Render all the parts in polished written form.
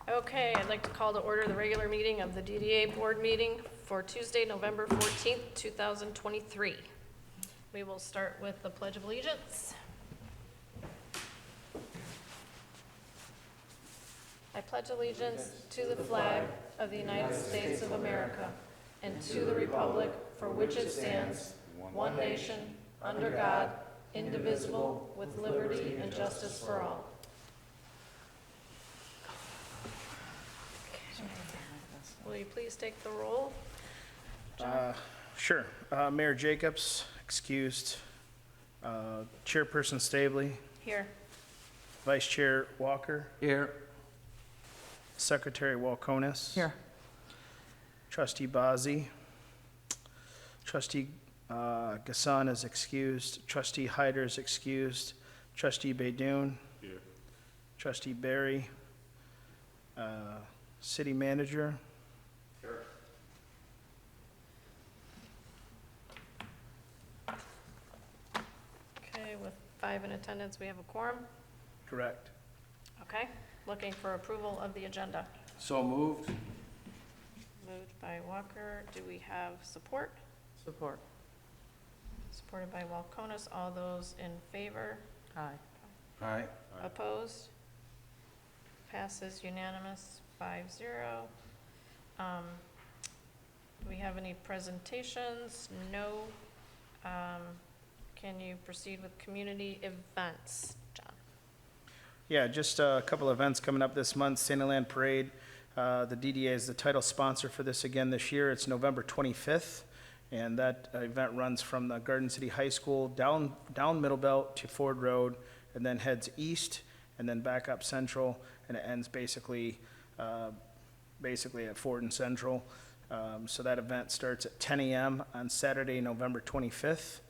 Okay, I'd like to call to order the regular meeting of the DDA board meeting for Tuesday, November 14th, 2023. We will start with the Pledge of Allegiance. I pledge allegiance to the flag of the United States of America and to the republic for which it stands, one nation, under God, indivisible, with liberty and justice for all. Will you please take the roll? John? Sure. Mayor Jacobs, excused. Chairperson Stabley, Here. Vice Chair Walker, Here. Secretary Walkonis. Here. Trustee Bazzi. Trustee Gasson is excused. Trustee Hyder is excused. Trustee Baydoun. Here. Trustee Barry. City Manager. Here. Okay, with 5 in attendance, we have a quorum. Correct. Okay, looking for approval of the agenda. So moved. Moved by Walker. Do we have support? Support. Supported by Walkonis. All those in favor? Aye. Aye. Opposed? Passes unanimous, 5-0. Do we have any presentations? No. Can you proceed with community events, John? Yeah, just a couple events coming up this month. Santaland Parade. The DDA is the title sponsor for this again this year. It's November 25th, and that event runs from the Garden City High School down Middle Belt to Ford Road, and then heads east, and then back up Central, and it ends basically at Ford and Central. So that event starts at 10 a.m. on Saturday, November 25th.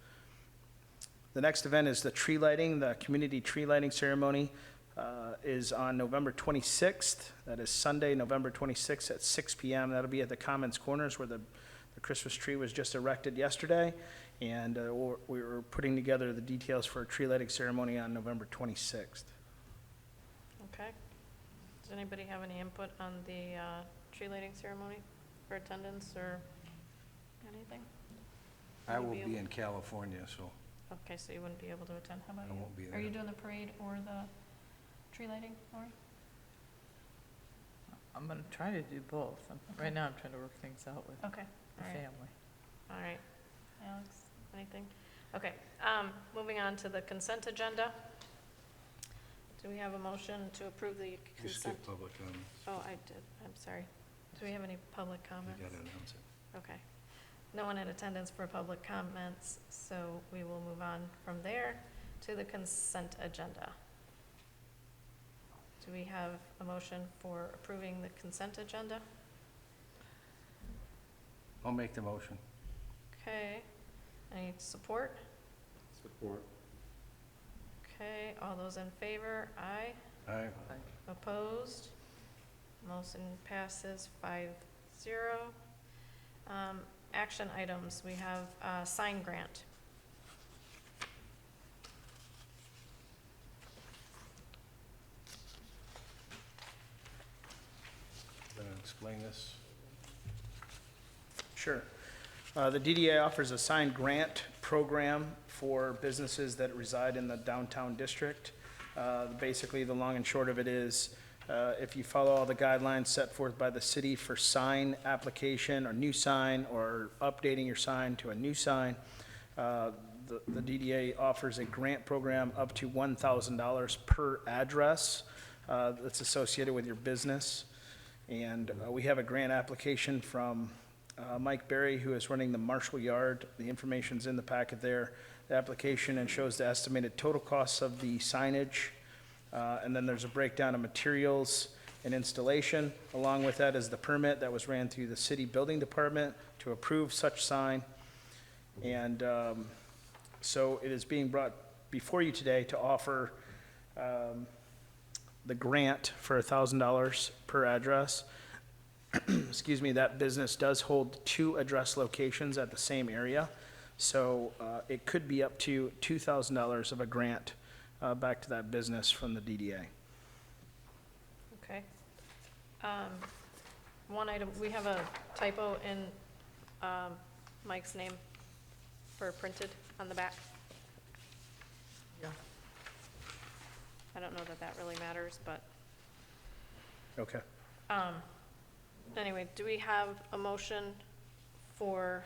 The next event is the tree lighting. The community tree lighting ceremony is on November 26th. That is Sunday, November 26th at 6 p.m. That'll be at the Commons Corners where the Christmas tree was just erected yesterday. And we were putting together the details for a tree lighting ceremony on November 26th. Okay. Does anybody have any input on the tree lighting ceremony for attendance or anything? I will Will you be in California, so Okay, so you wouldn't be able to attend. How about I you? won't be Are there. you doing the parade or the tree lighting, Lori? I'm gonna try to do both. Right now, I'm trying to work things out with Okay, the all right. family. All right. Alex, anything? Okay, moving on to the consent agenda. Do we have a motion to approve the You consent? skipped public comments. Oh, I did, I'm sorry. Do we have any public You comments? gotta announce it. Okay. No one in attendance for public comments, so we will move on from there to the consent agenda. Do we have a motion for approving the consent agenda? I'll make the motion. Okay, any support? Support. Okay, all those in favor, aye. Aye. Opposed? Motion passes 5-0. Action items, we have sign grant. Gonna explain this? Sure. The DDA offers a signed grant program for businesses that reside in the downtown district. Basically, the long and short of it is, if you follow all the guidelines set forth by the city for sign application or new sign or updating your sign to a new sign, the DDA offers a grant program up to $1,000 per address that's associated with your business. And we have a grant application from Mike Berry, who is running the Marshall Yard. The information's in the packet there. The application and shows the estimated total costs of the signage. And then there's a breakdown of materials and installation. Along with that is the permit that was ran through the city building department to approve such sign. And so it is being brought before you today to offer the grant for $1,000 per address. Excuse me, that business does hold 2 address locations at the same area. So it could be up to $2,000 of a grant back to that business from the DDA. Okay. One item, we have a typo in Mike's name for printed on the back. Yeah. I don't know that that really matters, but Okay. anyway, do we have a motion for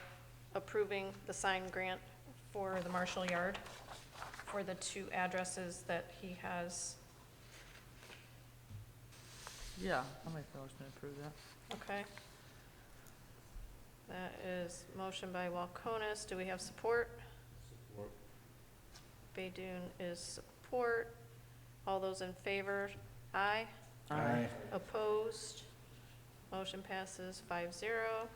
approving the sign grant for the Marshall Yard for the 2 addresses that he has? Yeah, I'll make the motion to approve that. Okay. That is motion by Walconis. Do we have support? Support. Baydoun is support. All those in favor, aye. Aye. Opposed? Motion passes 5-0.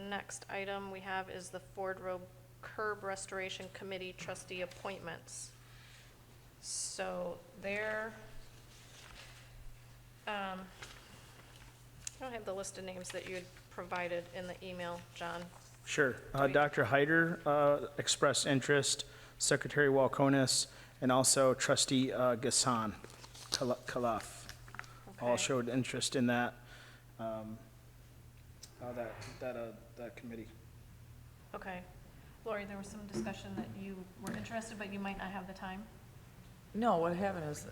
Next item we have is the Ford Road Curb Restoration Committee trustee appointments. So there, I don't have the list of names that you had provided in the email, John. Sure. Do we- Dr. Hyder expressed interest, Secretary Walconis, and also Trustee Gassan Khalaf. All Okay. showed interest in that, that committee. Okay. Lori, there was some discussion that you were interested, but you might not have the time. No, what happened is,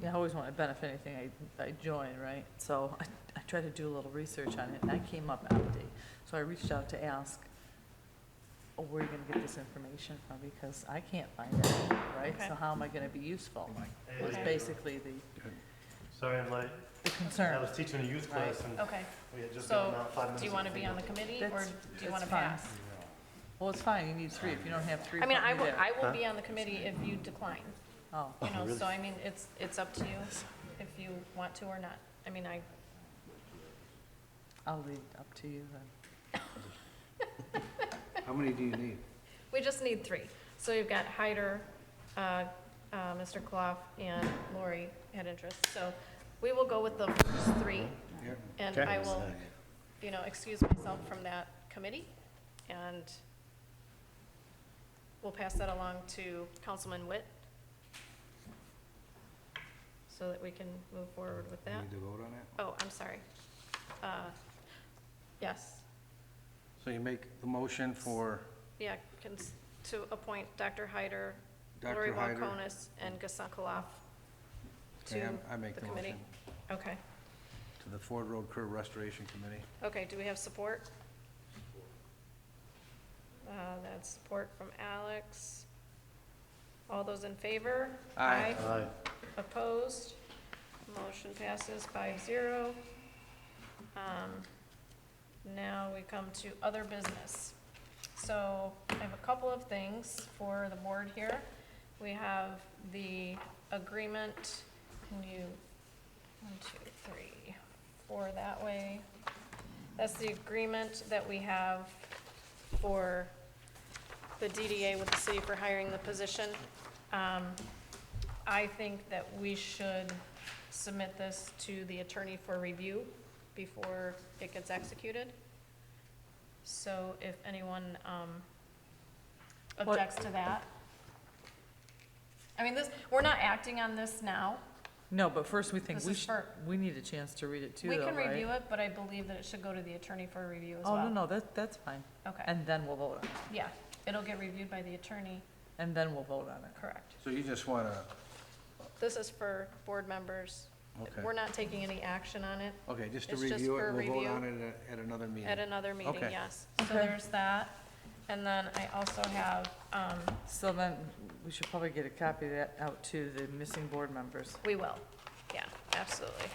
I always want to benefit anything I join, right? So I tried to do a little research on it, and I came up empty. So I reached out to ask, oh, where are you going to get this information from? Because I can't find it, right? Okay. So how am I going to be useful? Was Okay. basically Sorry, I'm late. the I concern. was teaching a youth class and Okay. we had just So, gotten out 5 minutes. do you want to be on the committee, or That's- do you want to that's fine. pass? Well, it's fine, you need 3. If you don't have 3, I mean, put I me will, there. I will be on the committee if you decline, Oh, you know, really? so I mean, it's up to you if you want to or not. I mean, I'll leave it up to you then. How many do you need? we just need 3. So you've got Hyder, Mr. Clough, and Lori had interest. So we will go with the first 3, Yep. and Okay. I will, you know, excuse myself from that committee, and we'll pass that along to Councilman Witt, so that we can move forward with that. Need to vote on it? Oh, I'm sorry. Yes, So you make the motion for yeah, to appoint Dr. Hyder, Lori Dr. Hyder? Walconis, and Gassan Khalaf Okay, to I make the the committee. motion Okay, to the Ford Road Curb Restoration Committee. okay, do we have support? That's support from Alex. All those in favor? Aye. Aye. Opposed? Motion passes 5-0. Now we come to other business. So I have a couple of things for the board here. We have the agreement, can you, 1, 2, 3, 4 that way. That's the agreement that we have for the DDA with the city for hiring the position. I think that we should submit this to the attorney for review before it gets executed. So if anyone objects to that. I mean, we're not acting on this now. No, but first we think This we is for- we need a chance to read it too, We though, can right? review it, but I believe that it should go to the attorney for review as Oh, well. no, that's fine. Okay, And then we'll vote on it. yeah, it'll get reviewed by the attorney, And then we'll vote on it. correct. So you just want to, This is for board members. okay, We're not taking any action on it. okay, just to It's just review for it, we'll vote review. on it at another meeting. At another meeting, Okay. yes. So Okay. there's that. And then I also have, So then, we should probably get a copy of that out to the missing board members. we will, yeah, absolutely.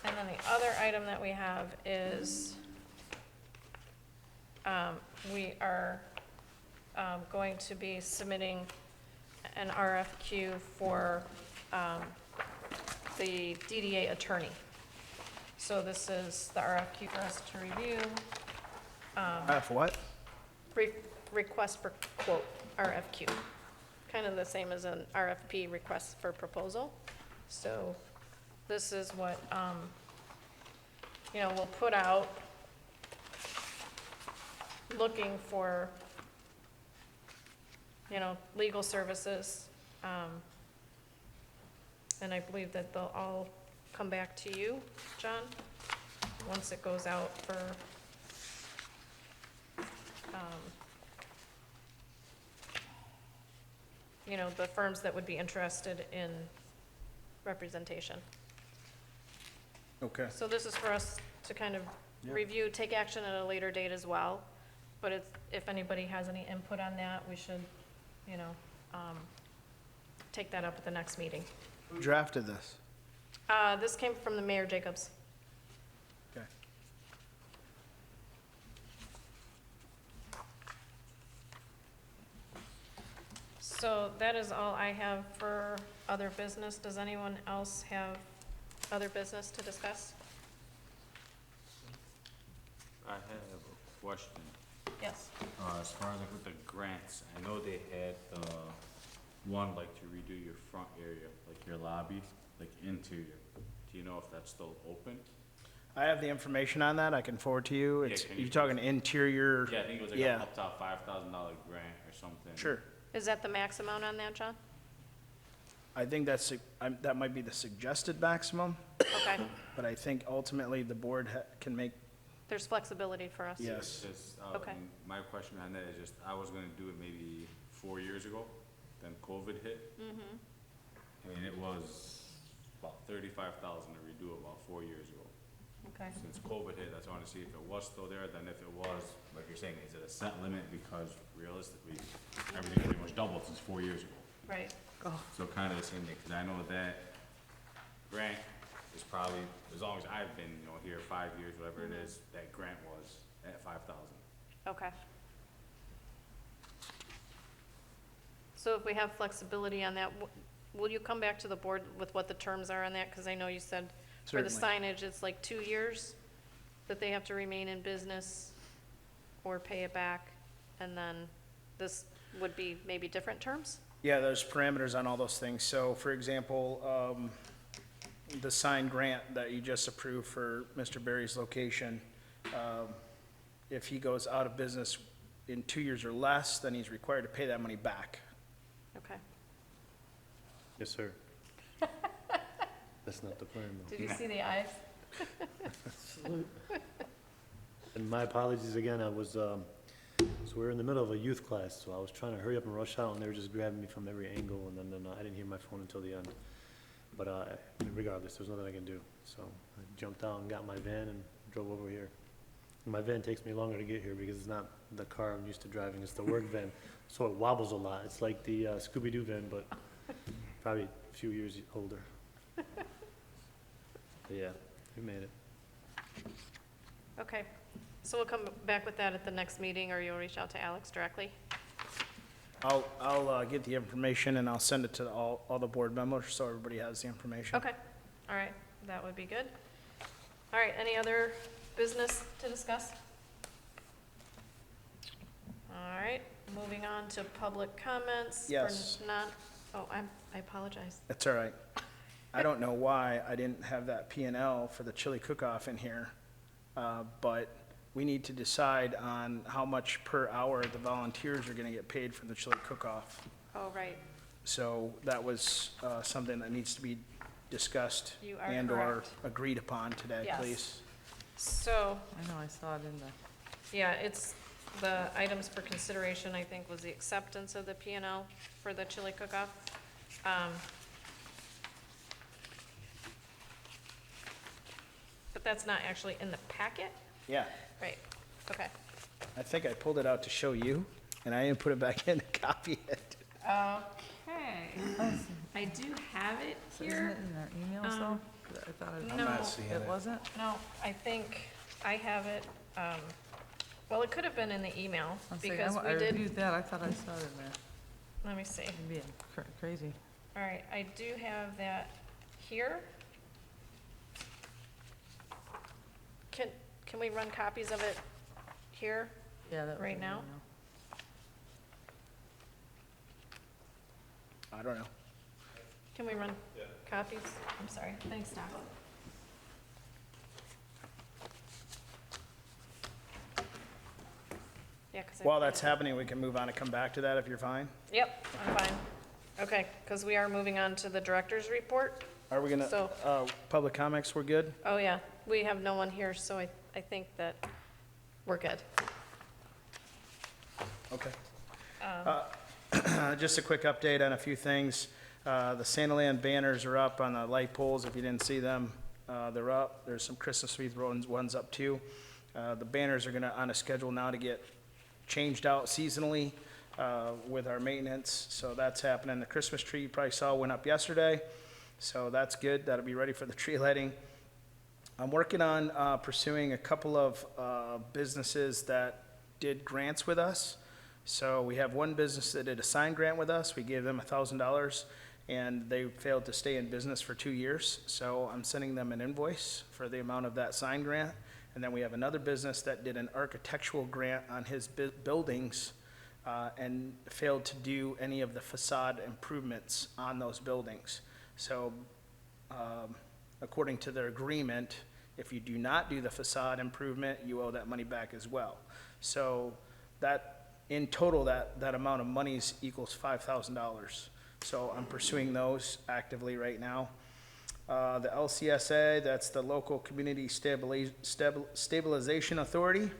And then the other item that we have is, we are going to be submitting an RFQ for the DDA attorney. So this is the RFQ for us to review. F what? Request for quote, RFQ. Kind of the same as an RFP, request for proposal. So this is what, you know, we'll put out looking for, you know, legal services, And I believe that they'll all come back to you, John, once it goes out for, you know, the firms that would be interested in representation. Okay. So this is for us to kind of Yep. review, take action at a later date as well. But if anybody has any input on that, we should, you know, take that up at the next meeting. Who drafted this? This came from the Mayor Jacobs. Okay. So that is all I have for other business. Does anyone else have other business to discuss? I have a question. Yes. As far as like with the grants, I know they had, one like to redo your front area, like your lobby, like interior. Do you know if that's still open? I have the information on that, I can forward to you. Yeah, It's, can you you're talking interior, Yeah, I think it was like Yeah. a up to $5,000 grant or something. sure. Is that the max amount on that, John? I think that might be the suggested maximum, Okay, but I think ultimately the board can make, there's flexibility for us. yes. It's just, Okay. my question on that is just, I was gonna do it maybe 4 years ago, then COVID hit. And it was about 35,000 to redo it about 4 years ago. Okay. Since COVID hit, that's why I want to see if it was still there, then if it was, like you're saying, is it a set limit? Because realistically, everything pretty much doubled since 4 years ago. Right. So kind of the same thing, because I know that grant is probably, as long as I've been, you know, here 5 years, whatever it is, that grant was at 5,000. Okay. So if we have flexibility on that, will you come back to the board with what the terms are on that? Because I know you said for the Certainly. signage, it's like 2 years that they have to remain in business or pay it back, and then this would be maybe different terms? Yeah, there's parameters on all those things. So, for example, the signed grant that you just approved for Mr. Berry's location, if he goes out of business in 2 years or less, then he's required to pay that money back. Okay. Yes, sir. That's not the plan, though. Did you see the eyes? And my apologies again, I was, so we were in the middle of a youth class, so I was trying to hurry up and rush out, and they were just grabbing me from every angle, and then I didn't hear my phone until the end. But regardless, there's nothing I can do. So I jumped out and got my van and drove over here. And my van takes me longer to get here because it's not the car I'm used to driving, it's the work van. So it wobbles a lot. It's like the Scooby-Doo van, but probably a few years older. But yeah, we made it. Okay. So we'll come back with that at the next meeting, or you'll reach out to Alex directly? I'll get the information and I'll send it to all the board members so everybody has the information. Okay. All right. That would be good. All right. Any other business to discuss? All right. Moving on to public comments. Yes. I apologize. That's all right. I don't know why I didn't have that P&L for the chili cook-off in here, but we need to decide on how much per hour the volunteers are gonna get paid for the chili cook-off. Oh, right. So that was something that needs to be discussed You are and/or correct. agreed upon today, Yes. please. So, I know, I saw it in the, yeah, it's, the items for consideration, I think, was the acceptance of the P and L for the chili cook-off. But that's not actually in the packet? Yeah, Right, okay. I think I pulled it out to show you, and I didn't put it back in to copy it. Okay. I do have it so isn't it in our emails though? 'Cause I thought I'm No. not seeing it it. wasn't? No, I think I have it, well, it could have been in the email, I'm saying, because I we did, reviewed that, I thought I saw it in there. let me see. I'm being crazy. All right, I do have that here. Can we run copies of it here? Yeah, that was Right in the now? email. I don't know. Can we run copies? I'm sorry, thanks, Doc. Yeah, 'cause I While think- that's happening, we can move on and come back to that if you're fine. Yep, I'm fine. Okay, because we are moving on to the director's report. Are we gonna, So- public comics, we're good? Oh, yeah, we have no one here, so I think that we're good. Okay. Just a quick update on a few things. The Santaland banners are up on the light poles. If you didn't see them, they're up. There's some Christmas wreath ones up too. The banners are on a schedule now to get changed out seasonally with our maintenance, so that's happening. The Christmas tree you probably saw went up yesterday, so that's good. That'll be ready for the tree lighting. I'm working on pursuing a couple of businesses that did grants with us. So we have one business that did a sign grant with us. We gave them $1,000, and they failed to stay in business for 2 years. So I'm sending them an invoice for the amount of that sign grant. And then we have another business that did an architectural grant on his buildings and failed to do any of the facade improvements on those buildings. So according to their agreement, if you do not do the facade improvement, you owe that money back as well. So that, in total, that amount of monies equals $5,000. So I'm pursuing those actively right now. The LCSA, that's the Local Community Stabilization Authority.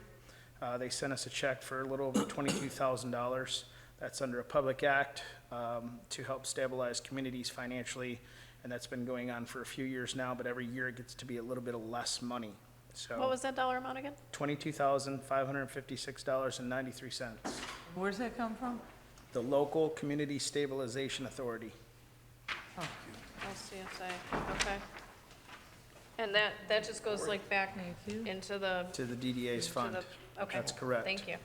They sent us a check for a little over $22,000. That's under a public act to help stabilize communities financially, and that's been going on for a few years now, but every year it gets to be a little bit of less money. What So was that dollar amount again? $22,556.93. Where's that come from? The Local Community Stabilization Authority. LCSA, okay. And that just goes like back Thank you. into the, To the DDA's to fund. the, okay. That's correct. Thank you.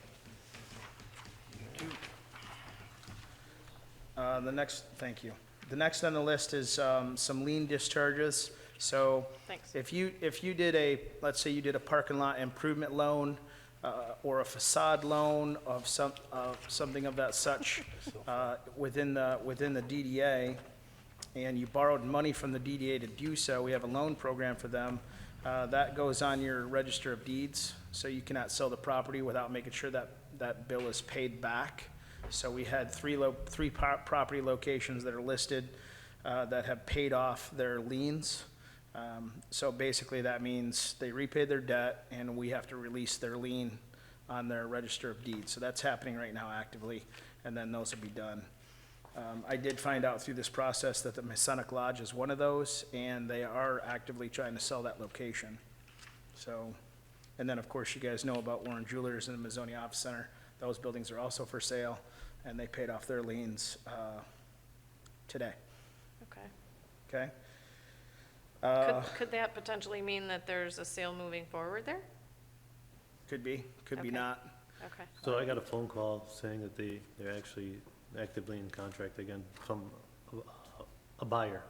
Thank you. The next on the list is some lien discharges. So Thanks. if you did let's say you did a parking lot improvement loan or a facade loan of something of that such within the DDA, and you borrowed money from the DDA to do so, we have a loan program for them. That goes on your register of deeds, so you cannot sell the property without making sure that bill is paid back. So we had three property locations that are listed that have paid off their liens. So basically, that means they repaid their debt, and we have to release their lien on their register of deeds. So that's happening right now actively, and then those will be done. I did find out through this process that the Masonic Lodge is one of those, and they are actively trying to sell that location. So, and then, of course, you guys know about Warren Jewelers and the Mazzoni Office Center. Those buildings are also for sale, and they paid off their liens today, Okay. okay? Could that potentially mean that there's a sale moving forward there? Could be Okay. not. Okay. So I got a phone call saying that they're actually actively in contract again from a buyer,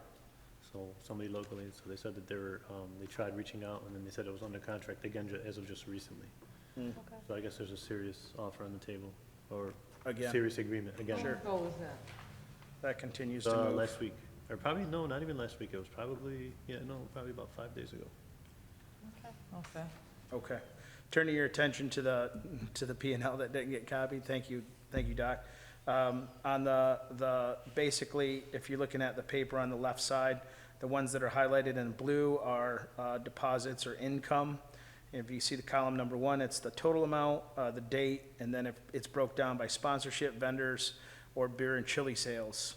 so somebody locally. So they said that they tried reaching out, and then they said it was under contract again as of just recently. Okay. So I guess there's a serious offer on the table, or Again, serious agreement again. Sure. How long ago was that? that continues to move. Last week, or probably, no, not even last week. It was probably about 5 days ago. Okay. Okay. Turning your attention to the P and L that didn't get copied, thank you, Doc. On basically, if you're looking at the paper on the left side, the ones that are highlighted in blue are deposits or income. If you see the column number 1, it's the total amount, the date, and then if it's broke down by sponsorship, vendors, or beer and chili sales.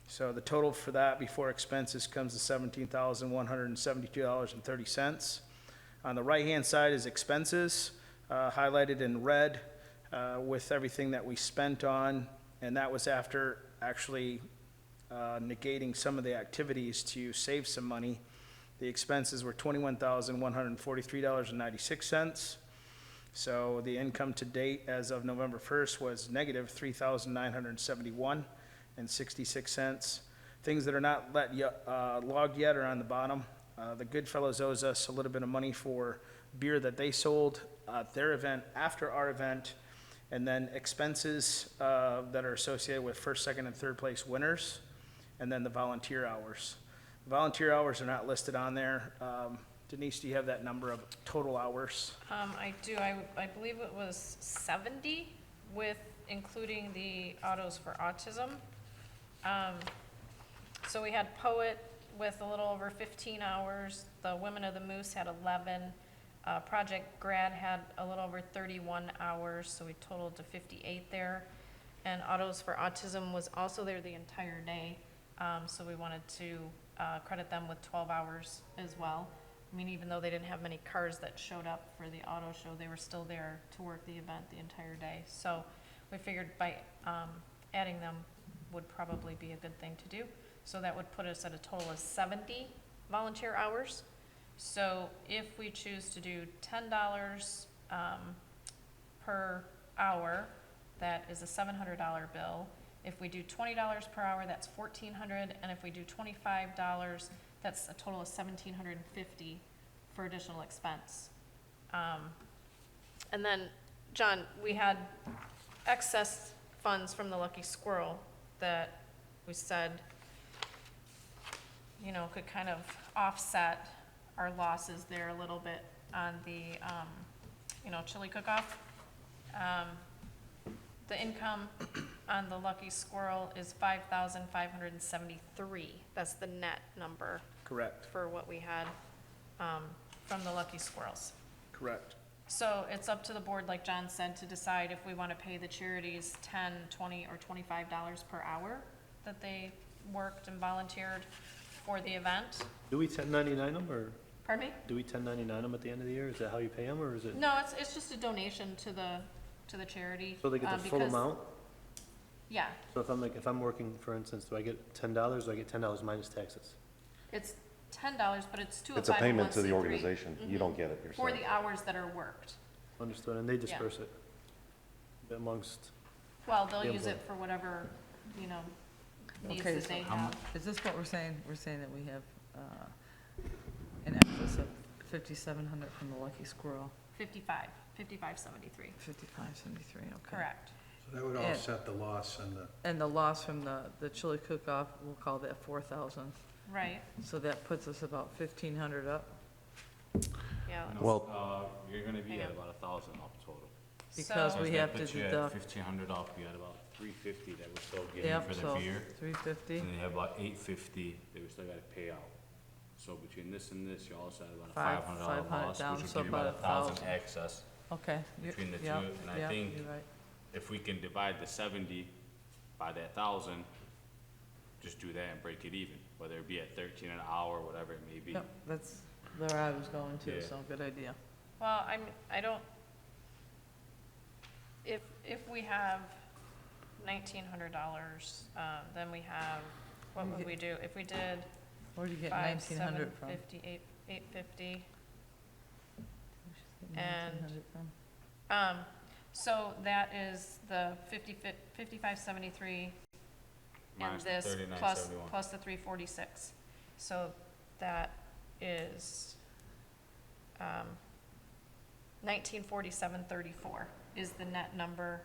So the total for that before expenses comes to $17,172.30. On the right-hand side is expenses, highlighted in red, with everything that we spent on, and that was after actually negating some of the activities to save some money. The expenses were $21,143.96. So the income to date as of November 1st was negative $3,971.66. Things that are not logged yet are on the bottom. The Goodfellows owes us a little bit of money for beer that they sold at their event after our event, and then expenses that are associated with first, second, and third place winners, and then the volunteer hours. Volunteer hours are not listed on there. Denise, do you have that number of total hours? I do, I believe it was 70 with including the Autos for Autism. So we had Poet with a little over 15 hours. The Women of the Moose had 11. Project Grad had a little over 31 hours, so we totaled to 58 there. And Autos for Autism was also there the entire day, so we wanted to credit them with 12 hours as well. I mean, even though they didn't have many cars that showed up for the auto show, they were still there to work the event the entire day. So we figured by adding them would probably be a good thing to do. So that would put us at a total of 70 volunteer hours. So if we choose to do $10 per hour, that is a $700 bill. If we do $20 per hour, that's $1,400, and if we do $25, that's a total of $1,750 for additional expense. And then, John, we had excess funds from the Lucky Squirrel that we said, you know, could kind of offset our losses there a little bit on the, you know, chili cook-off. The income on the Lucky Squirrel is $5,573. That's the net number Correct, for what we had from the Lucky Squirrels. correct. So it's up to the board, like John said, to decide if we want to pay the charities $10, $20, or $25 per hour that they worked and volunteered for the event. Do we 1099 them, or Pardon me? do we 1099 them at the end of the year? Is that how you pay them, or is it? No, it's just a donation to the charity. So they get the full because- amount? Yeah, So if I'm working, for instance, do I get $10, do I get $10 minus taxes? it's $10, but it's to a 501c3. It's a payment to the organization. You don't get it For yourself. the hours that are worked. Understood, and they disperse it amongst, Well, they'll Yeah, use but- it for whatever, you know, needs Okay, that so they how have. Is this what we're saying? We're saying that we have an excess of 5,700 from the Lucky Squirrel, 5,573, 5,573, okay. correct. So that would Yeah. offset the loss and the, And the loss from the chili cook-off, we'll call that 4,000. Right, So that puts us about 1,500 up, yeah. Well- You're gonna be Hang at on. about 1,000 up total. because So- we have to That deduct, put you at 1,500 up, you had about 350 that we're still getting yep, for the so beer. 350. And then you have about 850 that we still gotta pay out. So between this and this, you also had about a Five- $500 500 loss, down, which would so give you about about 1,000 1,000. excess. Okay. between the two, Yep, and I yep, think- you're right. If we can divide the 70 by that 1,000, just do that and break it even, whether it be at 13 an hour, whatever it may be. Yep, that's where I was going to, Yeah. so good idea. Well, I don't, if we have $1,900, then we have, what would we do? If we did Where do you get 5, 1,900 from? 750, 850, Where'd she get and- 1,900 from? So that is the 5573 and Minus the this 39.71. plus the 346. So that is 1947.34 is the net number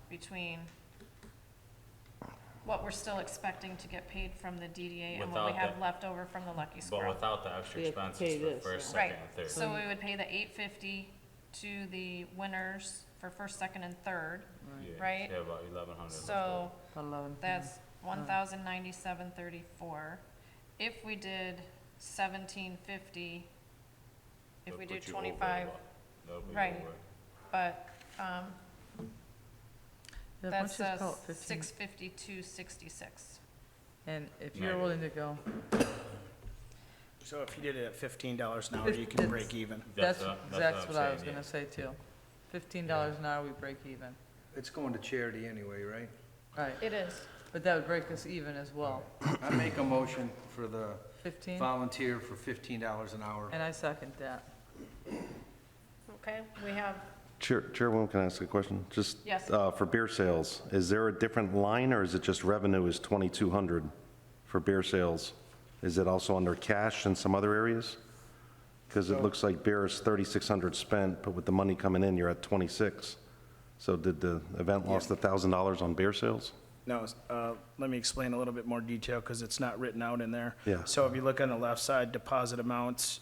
between what we're still expecting to get paid from the DDA and what we Without have that- left over from the Lucky But Squirrel. without the extra We have to pay expenses for this, first, yeah. Right, second, and third. so we would pay the 850 to the winners for first, second, and third, Yeah, right? you have about 1,100. so About 11. that's 1,097.34. If we did 1,750, if we do 25, right. but, Yeah, why don't that's you just call it 15? 652.66. And if you're Negative. willing to go, So if you did it at $15 an hour, If you can it's- break even. that's what what I was saying, yeah. gonna say too. $15 an hour, we break even. it's going to charity anyway, right? Right, It is. but that would break us even as well. I make a motion for the 15, volunteer for $15 an hour. and I second that. Okay, we have, Chairwoman, can I ask a question? Just Yes. for beer sales, is there a different line, or is it just revenue is 2,200 for beer sales? Is it also under cash in some other areas? Because it looks like beer is 3,600 spent, but with the money coming in, you're at 26. So did the event lost $1,000 on beer sales? No, let me explain a little bit more detail because it's not written out in there. Yeah. So if you look on the left side, deposit amounts,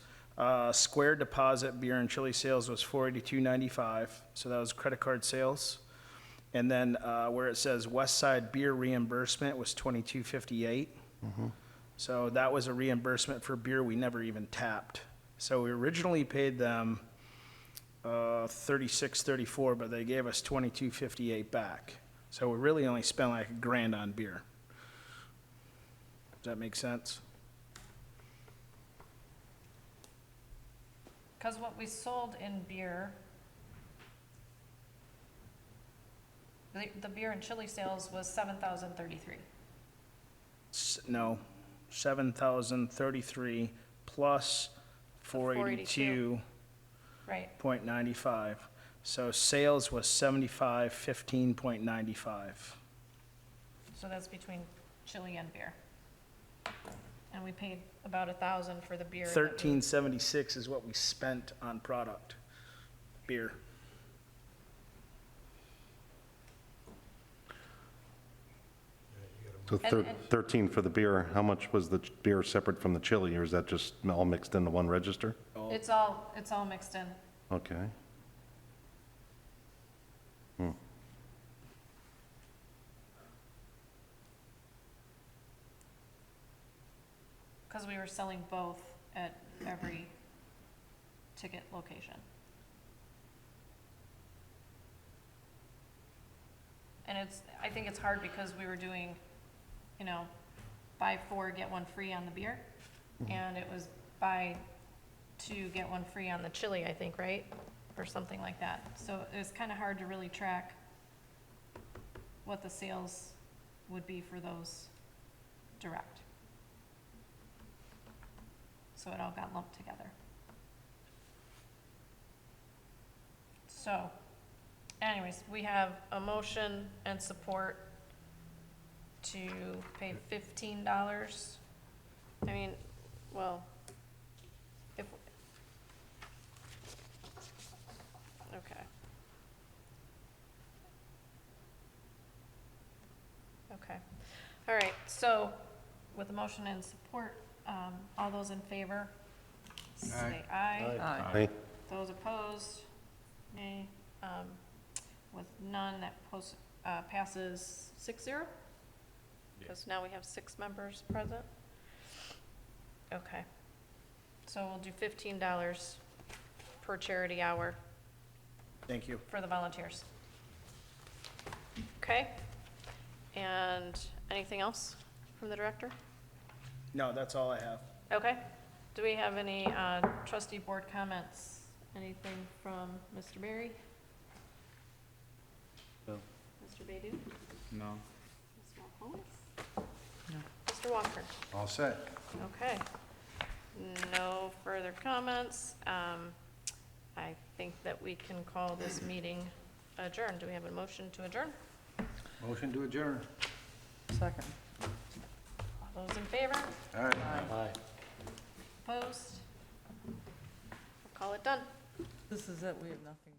square deposit beer and chili sales was $482.95, so that was credit card sales. And then where it says West Side beer reimbursement was $22.58. So that was a reimbursement for beer we never even tapped. So we originally paid them $36.34, but they gave us $22.58 back. So we really only spent like $1,000 on beer. Does that make sense? Because what we sold in beer, the beer and chili sales was 7,033. No, 7,033 plus 482.95. Right, So sales was 7515.95. so that's between chili and beer. And we paid about 1,000 for the beer. that we- 1376 is what we spent on product, beer. So And- 13 for the beer, how much was the beer separate from the chili, or is that just all mixed into one register? It's all mixed in. Okay. Because we were selling both at every ticket location. And I think it's hard because we were doing, buy 4, get 1 free on the beer. And it was buy 2, get 1 free on the chili, I think, right? Or something like that. So it was kind of hard to really track what the sales would be for those direct. So it all got lumped together. So, anyways, we have a motion and support to pay $15. I mean, well, if, okay. Okay, all right, so with the motion and support, all those in favor, say aye. Aye. Aye. Those opposed, nay. With none, that passes 6-0? Because now we have 6 members present. Okay. So we'll do $15 per charity hour Thank you. for the volunteers. Okay? And anything else from the director? No, that's all I have. Okay. Do we have any trustee board comments? Anything from Mr. Berry? No. Mr. Baydoux? No. Mr. Holmes? No. Mr. Walker? All set. Okay. No further comments. I think that we can call this meeting adjourned. Do we have a motion to adjourn? Motion to adjourn. Second. All those in favor? All right. Aye. Opposed? We'll call it done. This is it, we have nothing.